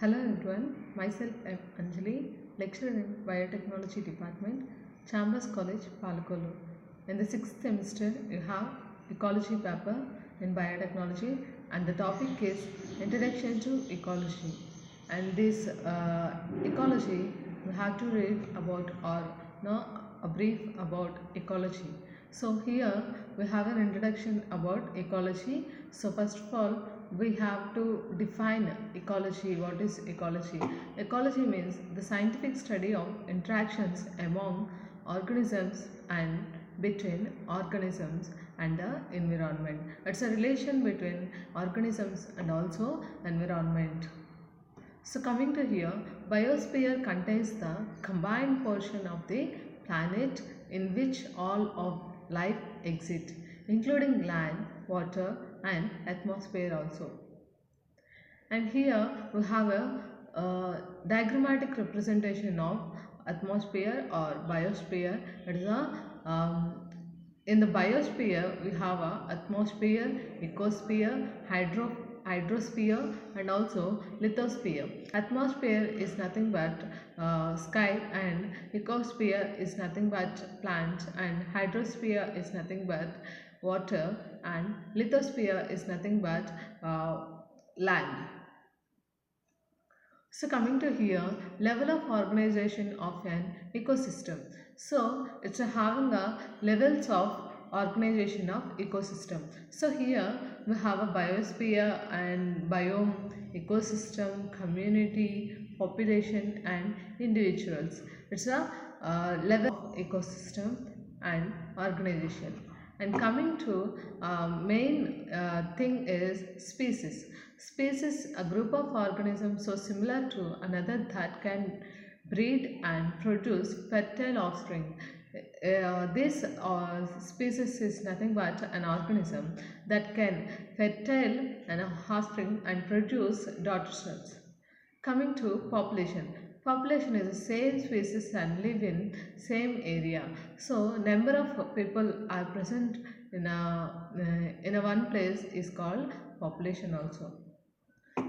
Hello everyone, myself am Anjali, lecturer in Biotechnology Department, Chambers College, Palakolu. In the 6th semester, you have Ecology paper in Biotechnology and the topic is Introduction to Ecology. And this ecology, we have to read about or know a brief about ecology. So here we have an introduction about ecology. So first of all, we have to define ecology. What is ecology? Ecology means the scientific study of interactions among organisms and between organisms and the environment. It's a relation between organisms and also environment. So coming to here, biosphere contains the combined portion of the planet in which all of life exists, including land, water and atmosphere also. And here we have a diagrammatic representation of atmosphere or biosphere. It is a in the biosphere we have a atmosphere, ecosphere, hydrosphere and also lithosphere. Atmosphere is nothing but sky, and ecosphere is nothing but plants, and hydrosphere is nothing but water, and lithosphere is nothing but land. So coming to here, level of organization of an ecosystem. So it's having a levels of organization of ecosystem. So here we have a biosphere and biome, ecosystem, community, population and individuals. It's a level of ecosystem and organization. And coming to main thing is species. Species, a group of organisms so similar to another that can breed and produce fertile offspring. This species is nothing but an organism that can fertile an offspring and produce daughter cells. Coming to population. Population is the same species and live in same area. So number of people are present in a one place is called population also.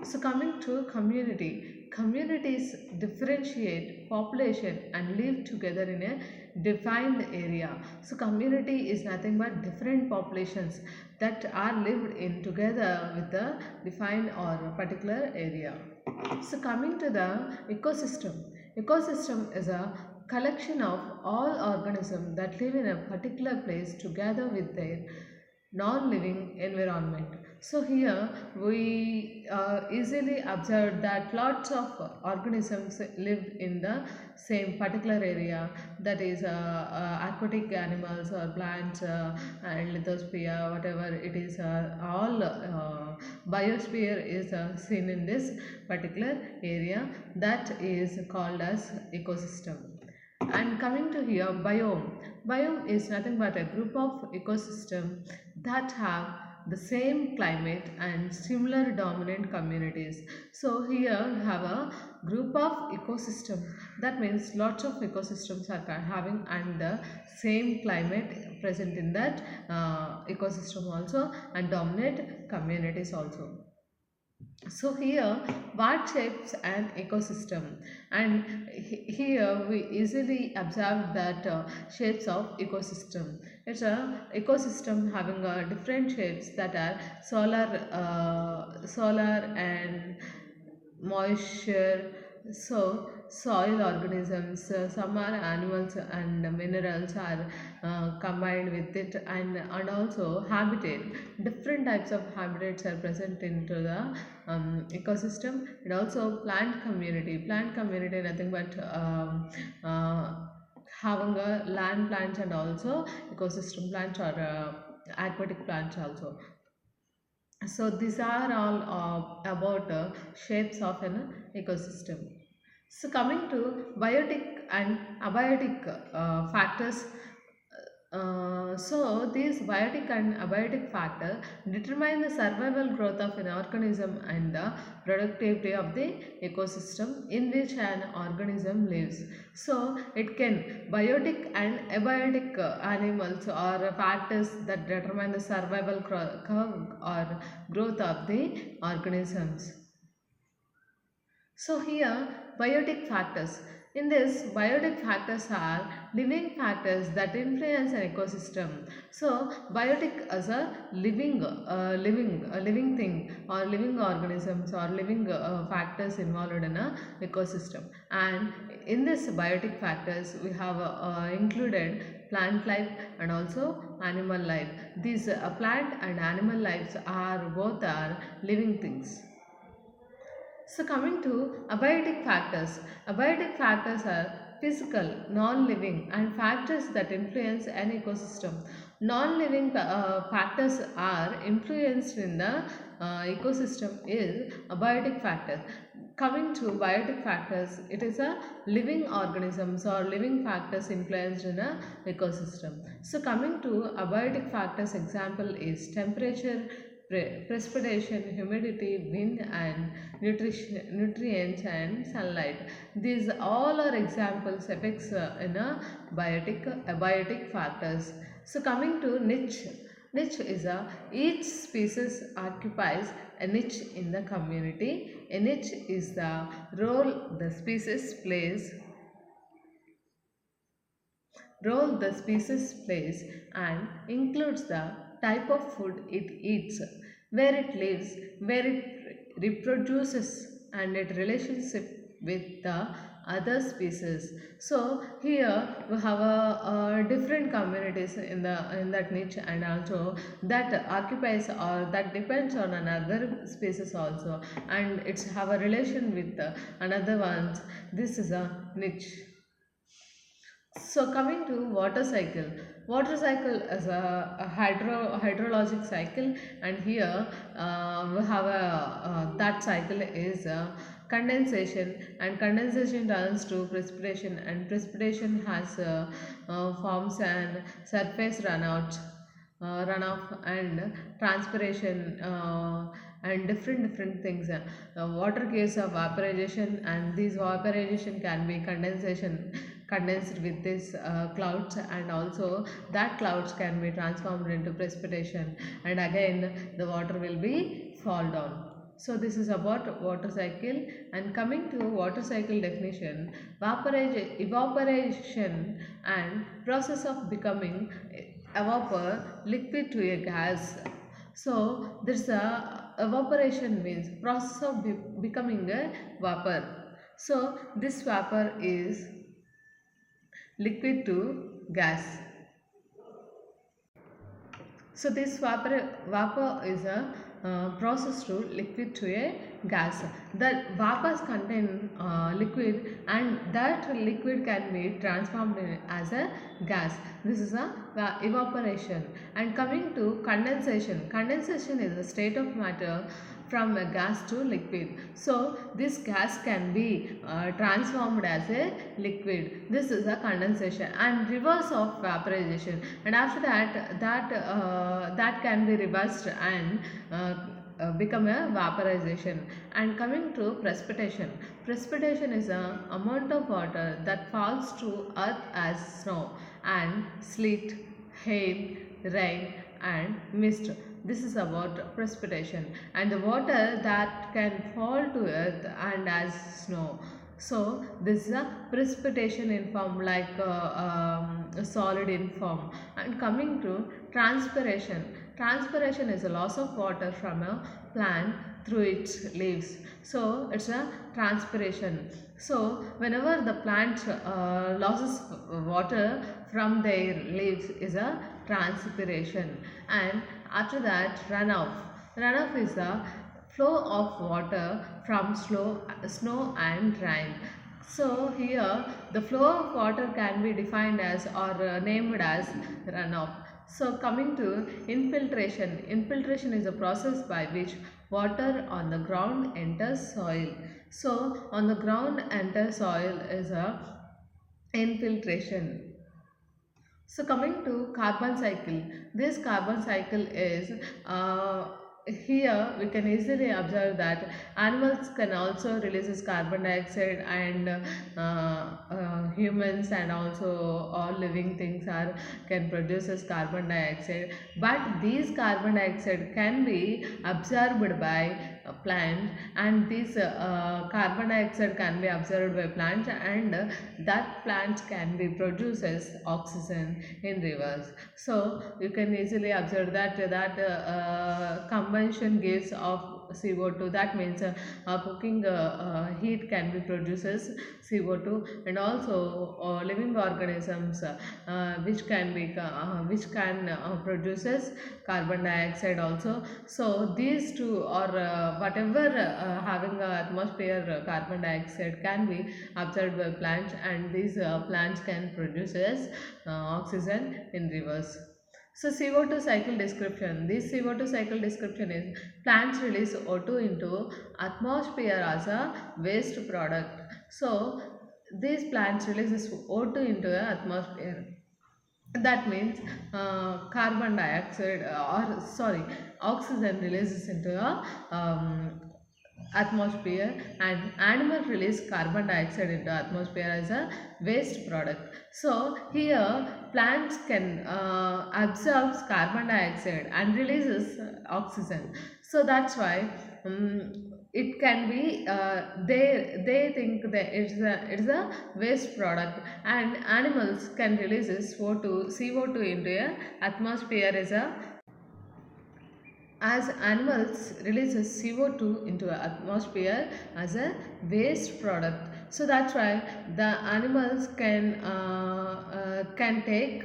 So coming to community, communities differentiate population and live together in a defined area. So community is nothing but different populations that are lived in together with a defined or a particular area. So coming to the ecosystem, ecosystem is a collection of all organisms that live in a particular place together with their non-living environment. So here we easily observe that lots of organisms live in the same particular area, that is aquatic animals or plants and lithosphere, whatever it is, all biosphere is seen in this particular area, that is called as ecosystem. And coming to here, biome. Biome is nothing but a group of ecosystem that have the same climate and similar dominant communities. So here we have a group of ecosystem. That means lots of ecosystems are having and the same climate present in that ecosystem also, and dominant communities also. So here what shapes an ecosystem, and here we easily observe that shapes of ecosystem. It's a ecosystem having different shapes that are solar and moisture, so soil organisms, some are animals and minerals are combined with it, and also habitat, different types of habitats are present into the ecosystem. And also plant community nothing but having a land plants and also ecosystem plants or aquatic plants also. So these are all about shapes of an ecosystem. So coming to biotic and abiotic factors. So these biotic and abiotic factors determine the survival growth of an organism and the productivity of the ecosystem in which an organism lives. So it can biotic and abiotic animals or factors that determine the survival curve or growth of the organisms. So here biotic factors. In this, biotic factors are living factors that influence an ecosystem. So biotic as a living thing or living organisms or living factors involved in a ecosystem. And in this biotic factors we have included plant life and also animal life. These plant and animal lives are both are living things. So coming to abiotic factors are physical, non-living and factors that influence an ecosystem. Non-living factors are influenced in the ecosystem is abiotic factors. Coming to biotic factors, it is a living organisms or living factors influenced in a ecosystem. So coming to abiotic factors, example is temperature, precipitation, humidity, wind and nutrients and sunlight. These all are examples effects in a abiotic factors. So coming to niche. Niche is a each species occupies a niche in the community. A niche is the role the species plays and includes the type of food it eats, where it lives, where it reproduces, and its relationship with the other species. So here we have different communities in that niche, and also that occupies or that depends on another species also, and it's have a relation with another ones. This is a niche. So coming to water cycle is a hydrologic cycle, and here we have a that cycle is condensation, and condensation turns to precipitation, and precipitation has forms and surface runoff and transpiration and different things. Water gives a vaporization, and this vaporization can be condensed with this clouds, and also that clouds can be transformed into precipitation, and again the water will be fall down. So this is about water cycle. And coming to water cycle definition, evaporation and process of becoming liquid to a gas. So this evaporation means process of becoming a vapor. So this vapor is liquid to gas. So this vapor is a process to liquid to a gas. The vapors contain liquid, and that liquid can be transformed as a gas. This is a evaporation. And coming to condensation. Condensation is a state of matter from a gas to liquid. So this gas can be transformed as a liquid. This is a condensation, and reverse of vaporization. And after that can be reversed and become a vaporization. And coming to precipitation is a amount of water that falls to earth as snow and sleet, hail, rain and mist. This is about precipitation, and the water that can fall to earth and as snow. So this is a precipitation in form, like a solid in form. And coming to transpiration is a loss of water from a plant through its leaves. So it's a transpiration. So whenever the plant loses water from their leaves is a transpiration. And after that, runoff is the flow of water from snow and rain. So here the flow of water can be defined as or named as runoff. So coming to infiltration. Infiltration is a process by which water on the ground enters soil. So on the ground enters soil is a infiltration. So coming to carbon cycle, this carbon cycle is here we can easily observe that animals can also releases carbon dioxide, and humans and also all living things are can produces carbon dioxide, but these carbon dioxide can be absorbed by plant, and this carbon dioxide can be absorbed by plants, and that plant can be produces oxygen in rivers. So you can easily observe that combustion gives of CO2. That means cooking heat can be produces CO2, and also living organisms which can produces carbon dioxide also. So these two, or whatever having a atmosphere, carbon dioxide can be absorbed by plants, and these plants can produces oxygen in rivers. So CO2 cycle description. This CO2 cycle description is plants release O2 into atmosphere as a waste product. So these plants releases O2 into the atmosphere. That means carbon dioxide, or sorry, oxygen releases into a atmosphere, and animal release carbon dioxide into atmosphere as a waste product. So here plants can absorb carbon dioxide and releases oxygen. So that's why it can be they think that it's a waste product, and animals can releases CO2 into a atmosphere as animals releases CO2 into the atmosphere as a waste product. So that's why the animals can take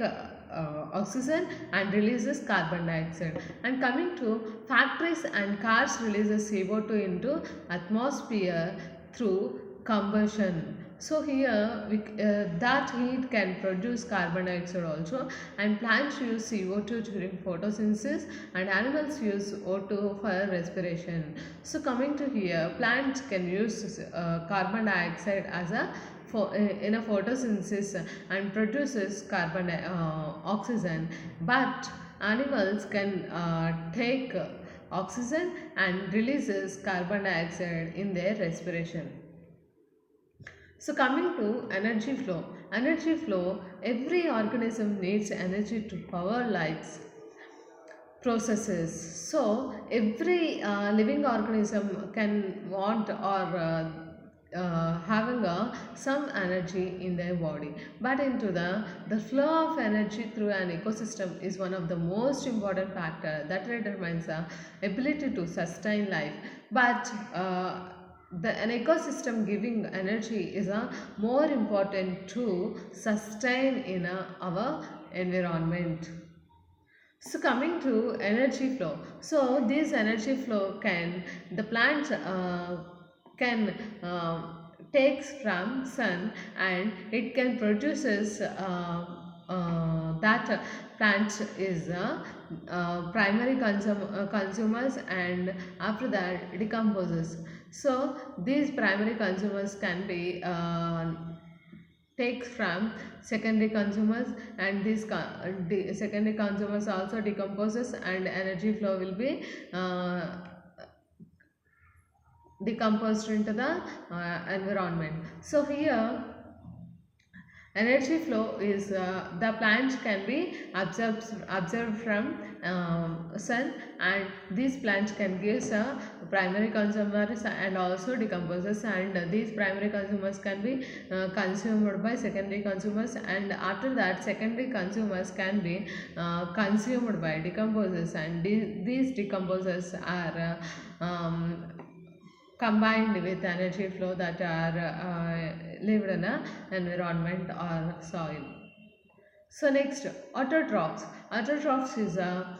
oxygen and releases carbon dioxide. And coming to factories and cars releases CO2 into atmosphere through combustion. So here that heat can produce carbon dioxide also, and plants use CO2 during photosynthesis, and animals use O2 for respiration. So coming to here, plants can use carbon dioxide as a in a photosynthesis and produces oxygen, but animals can take oxygen and releases carbon dioxide in their respiration. So coming to energy flow, every organism needs energy to power lives processes. So every living organism can want, or having some energy in their body, but into the flow of energy through an ecosystem is one of the most important factor that determines the ability to sustain life. But an ecosystem giving energy is more important to sustain in our environment. So coming to energy flow, so this energy flow can the plants can takes from sun, and it can produces that plants is primary consumers, and after that decomposes. So these primary consumers can be takes from secondary consumers, and these secondary consumers also decomposes, and energy flow will be decomposed into the environment. So here energy flow is the plants can be observed from sun, and these plants can give primary consumers and also decomposes, and these primary consumers can be consumed by secondary consumers, and after that secondary consumers can be consumed by decomposers, and these decomposers are combined with energy flow that are lived in a environment or soil. So next, autotrophs. Autotrophs is a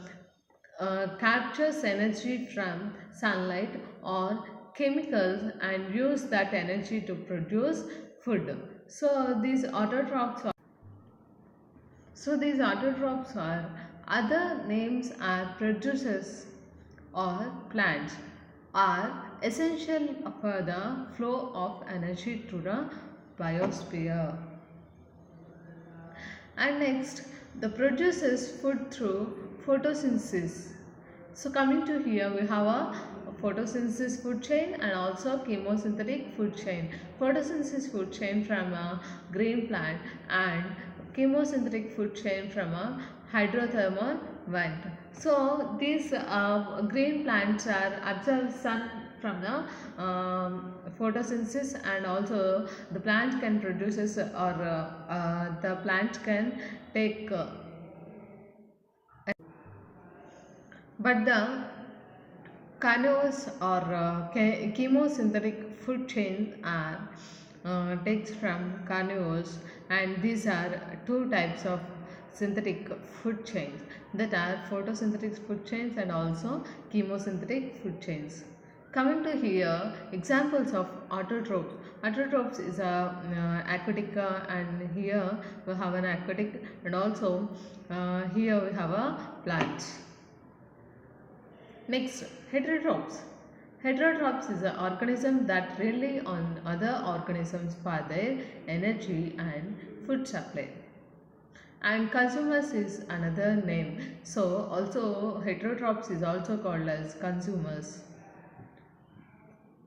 captures energy from sunlight or chemicals and use that energy to produce food. So these autotrophs are other names are producers or plants are essential for the flow of energy to the biosphere. And next, the produces food through photosynthesis. So coming to here, we have a photosynthesis food chain and also chemosynthetic food chain. Photosynthesis food chain from a green plant, and chemosynthetic food chain from a hydrothermal vent. So these green plants are absorb sun from the photosynthesis, and also the plant can produces or the plant can take but the carnivores or chemosynthetic food chains are takes from carnivores, and these are two types of synthetic food chains, that are photosynthetic food chains and also chemosynthetic food chains. Coming to here, examples of autotrophs. Autotrophs is a aquatic, and here we have an aquatic, and also here we have a plant. Next, heterotrophs. Heterotrophs is an organism that rely on other organisms for their energy and food supply. And consumers is another name. So also heterotrophs is also called as consumers.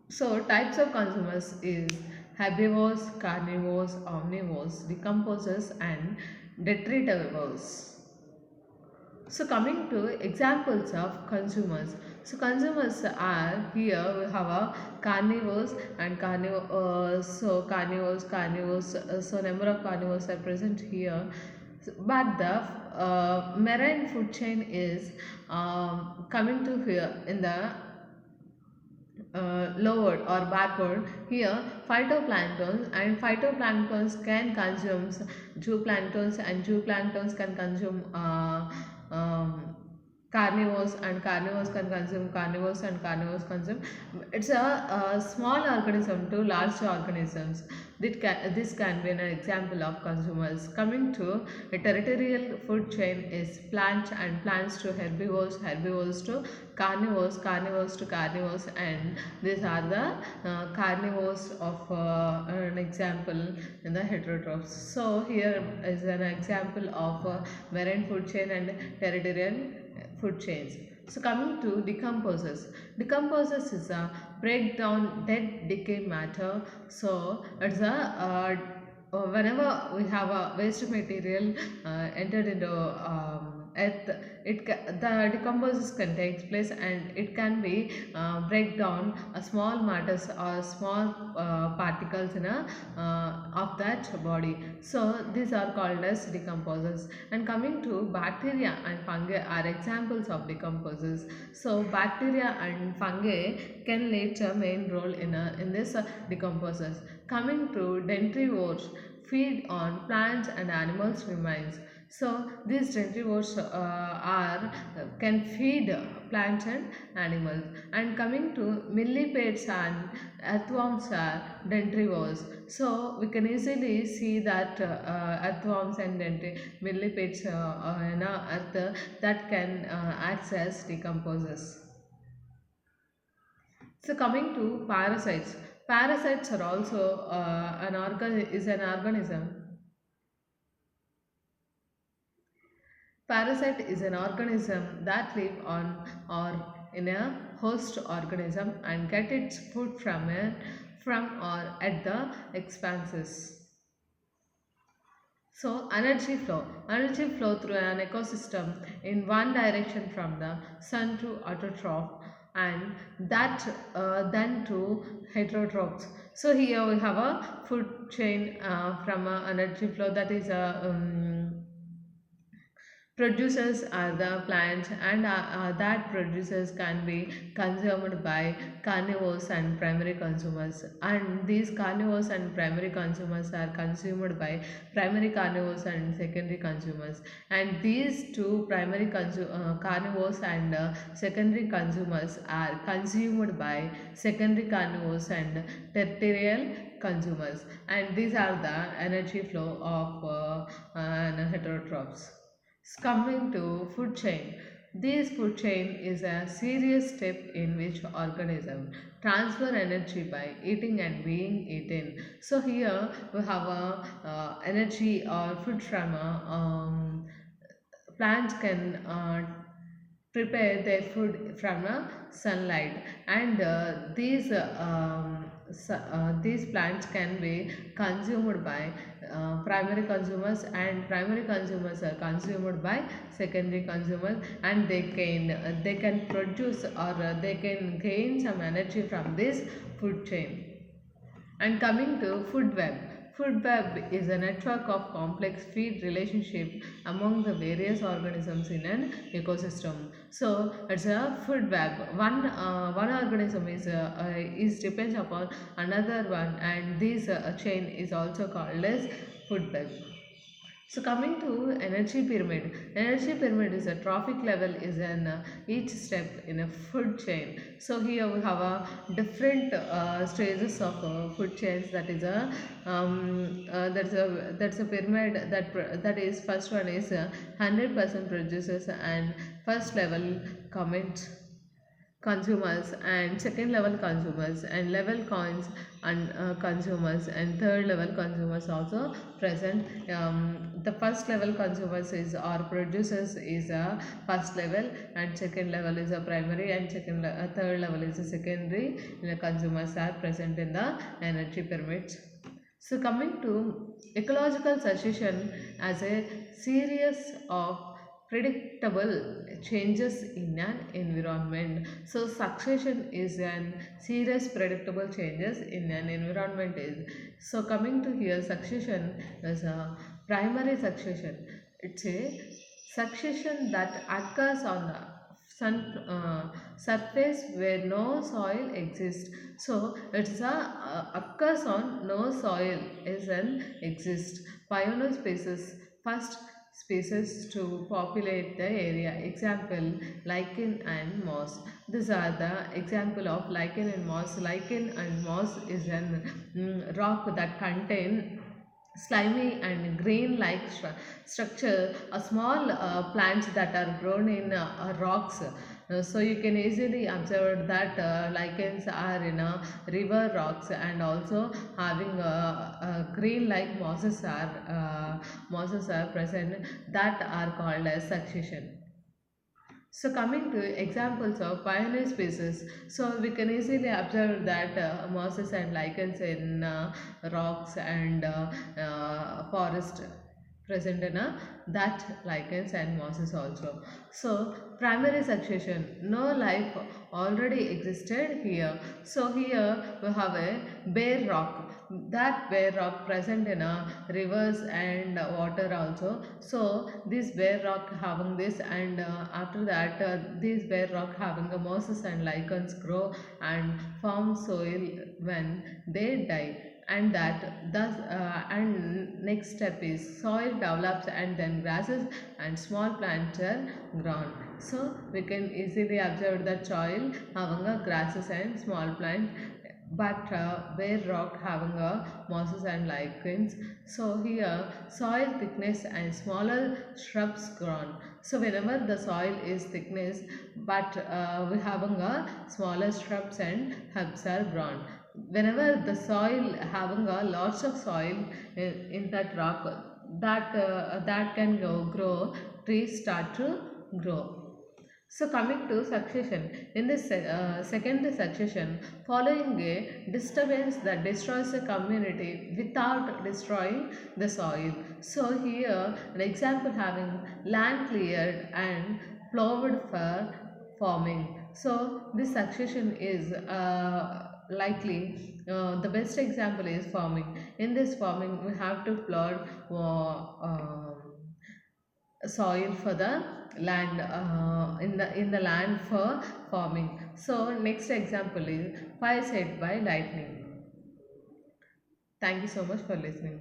So types of consumers is herbivores, carnivores, omnivores, decomposers and detritivores. So coming to examples of consumers. So consumers are, here we have a carnivores and carnivores. So carnivores. So number of carnivores are present here. But the marine food chain is coming to here in the lowered or backward. Here phytoplanktons, and phytoplanktons can consume zooplanktons, and zooplanktons can consume carnivores, and carnivores can consume carnivores, and carnivores consume. It's a small organism to large organisms. This can be an example of consumers. Coming to a territorial food chain is plants, and plants to herbivores, herbivores to carnivores, carnivores to carnivores, and these are the carnivores of an example in the heterotrophs. So here is an example of marine food chain and territorial food chains. So coming to decomposers. Decomposers is a breakdown dead decay matter. So it's a whenever we have a waste material entered into earth, the decomposers can take place, and it can be break down small matters or small particles in a of that body. So these are called as decomposers. And coming to bacteria and fungi are examples of decomposers. So bacteria and fungi can play a main role in this decomposers. Coming to dentivores, feed on plants and animals remains. So these dentivores can feed plants and animals. And coming to millipedes and earthworms are dentivores. So we can easily see that earthworms and millipedes in earth that can access decomposers. So coming to parasites. Parasites are also an organism. Parasite is an organism that live on or in a host organism and get its food from or at the expanses. So energy flow through an ecosystem in one direction from the sun to autotroph, and that then to heterotrophs. So here we have a food chain from energy flow, that is a producers are the plants, and that producers can be consumed by carnivores and primary consumers, and these carnivores and primary consumers are consumed by primary carnivores and secondary consumers, and these two primary carnivores and secondary consumers are consumed by secondary carnivores and terrestrial consumers, and these are the energy flow of heterotrophs. Coming to food chain. This food chain is a serious step in which organism transfer energy by eating and being eaten. So here we have a energy or food from plants can prepare their food from sunlight, and these these plants can be consumed by primary consumers, and primary consumers are consumed by secondary consumers, and they can produce, or they can gain some energy from this food chain. And coming to food web. Food web is a network of complex feed relationship among the various organisms in an ecosystem. So it's a food web. One organism is depends upon another one, and this chain is also called as food web. So coming to energy pyramid is a trophic level is an each step in a food chain. So here we have a different stages of food chains. That is a that's a pyramid that is first one is 100% producers and first level commit consumers, and second level consumers, and level coins and consumers, and third level consumers also present. The first level consumers is or producers is a first level, and second level is a primary, and third level is a secondary. The consumers are present in the energy pyramids. So coming to ecological succession as a series of predictable changes in an environment. So succession is an serious predictable changes in an environment is. So coming to here, succession is a primary succession. It's a succession that occurs on the sun surface where no soil exists. So it's a occurs on no soil is an exist. Pioneer species first species to populate the area. Example, lichen and moss. These are the example of lichen and moss. Lichen and moss is an rock that contain slimy and grain like structure, a small plants that are grown in rocks. So you can easily observe that lichens are in river rocks, and also having green like mosses are present, that are called as succession. So coming to examples of pioneer species, so we can easily observe that mosses and lichens in rocks and forest present in that lichens and mosses also. So primary succession, no life already existed here. So here we have a bare rock. That bare rock present in rivers and water also. So this bare rock having this, and after that this bare rock having a mosses and lichens grow and form soil when they die. And that thus and next step is soil develops, and then grasses and small plants are grown. So we can easily observe the soil having a grasses and small plant, but bare rock having a mosses and lichens. So here soil thickness and smaller shrubs grown. So whenever the soil is thickness, but we having a smaller shrubs and herbs are grown. Whenever the soil having a lots of soil in that rock, that can grow, trees start to grow. So coming to succession, in this second succession, following a disturbance that destroys a community without destroying the soil. So here an example having land cleared and plowed for farming. So this succession is likely the best example is farming. In this farming, we have to plow soil for the land in the land for farming. So next example is fire set by lightning. Thank you so much for listening.